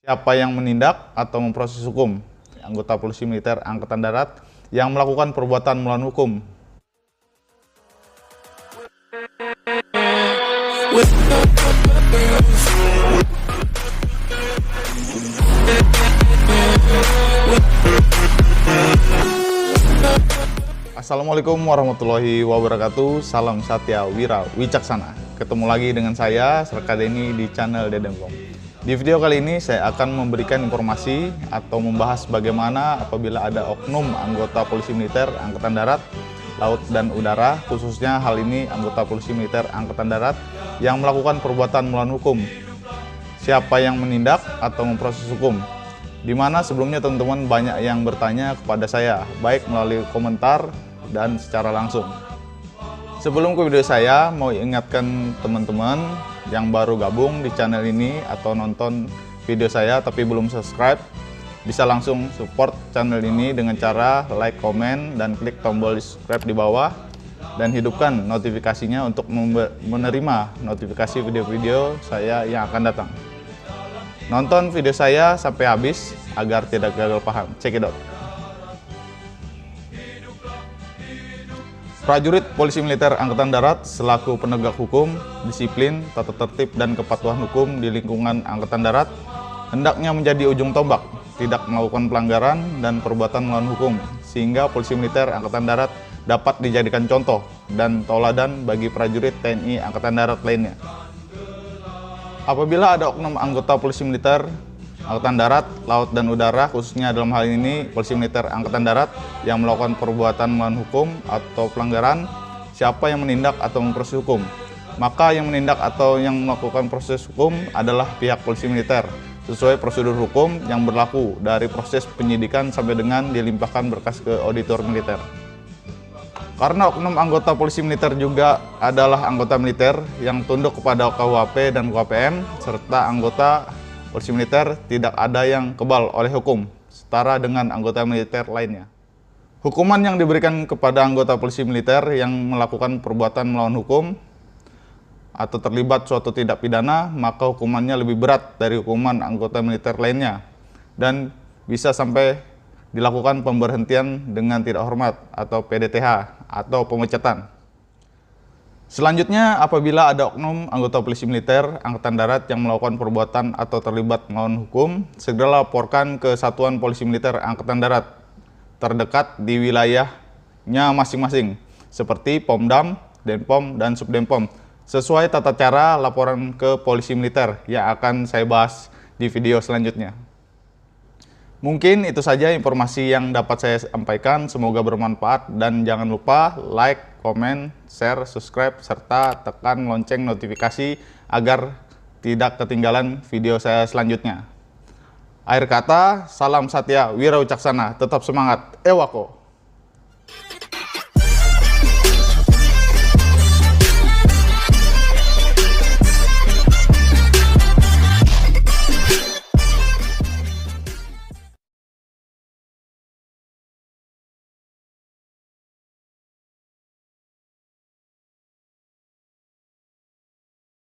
Siapa yang menindak atau memproses hukum anggota Polisi Militer Angkatan Darat yang melakukan perbuatan melawan hukum? Assalamualaikum warahmatullahi wabarakatuh. Salam Satya Wira Wicaksana. Ketemu lagi dengan saya Serkadeni di channel Deden Bom. Di video kali ini saya akan memberikan informasi atau membahas bagaimana apabila ada oknum anggota Polisi Militer Angkatan Darat, Laut dan Udara, khususnya hal ini anggota Polisi Militer Angkatan Darat yang melakukan perbuatan melawan hukum. Siapa yang menindak atau memproses hukum? Dimana sebelumnya teman-teman banyak yang bertanya kepada saya, baik melalui komentar dan secara langsung. Sebelum ke video saya, mau ingatkan teman-teman yang baru gabung di channel ini atau nonton video saya tapi belum subscribe, bisa langsung support channel ini dengan cara like, komen, dan klik tombol subscribe di bawah, dan hidupkan notifikasinya untuk menerima notifikasi video-video saya yang akan datang. Nonton video saya sampai habis agar tidak gagal paham. Check it out. Prajurit Polisi Militer Angkatan Darat selaku penegak hukum, disiplin, tata tertib, dan kepatuhan hukum di lingkungan Angkatan Darat hendaknya menjadi ujung tombak, tidak melakukan pelanggaran dan perbuatan melawan hukum, sehingga Polisi Militer Angkatan Darat dapat dijadikan contoh dan tauladan bagi prajurit TNI Angkatan Darat lainnya. Apabila ada oknum anggota Polisi Militer Angkatan Darat, Laut dan Udara, khususnya dalam hal ini Polisi Militer Angkatan Darat yang melakukan perbuatan melawan hukum atau pelanggaran, siapa yang menindak atau memproses hukum? Maka yang menindak atau yang melakukan proses hukum adalah pihak Polisi Militer sesuai prosedur hukum yang berlaku dari proses penyidikan sampai dengan dilimpahkan berkas ke auditor militer. Karena oknum anggota Polisi Militer juga adalah anggota militer yang tunduk kepada KUHP dan KUHPM, serta anggota Polisi Militer tidak ada yang kebal oleh hukum, setara dengan anggota militer lainnya. Hukuman yang diberikan kepada anggota Polisi Militer yang melakukan perbuatan melawan hukum atau terlibat suatu tindak pidana, maka hukumannya lebih berat dari hukuman anggota militer lainnya dan bisa sampai dilakukan pemberhentian dengan tidak hormat atau PDTH atau pemecatan. Selanjutnya, apabila ada oknum anggota Polisi Militer Angkatan Darat yang melakukan perbuatan atau terlibat melawan hukum, segera laporkan ke Satuan Polisi Militer Angkatan Darat terdekat di wilayahnya masing-masing, seperti Pomdam, Denpom, dan Subdenpom, sesuai tata cara laporan ke Polisi Militer yang akan saya bahas di video selanjutnya. Mungkin itu saja informasi yang dapat saya sampaikan, semoga bermanfaat, dan jangan lupa like, komen, share, subscribe, serta tekan lonceng notifikasi agar tidak ketinggalan video saya selanjutnya. Akhir kata, salam Satya Wira Wicaksana, tetap semangat, Ewako!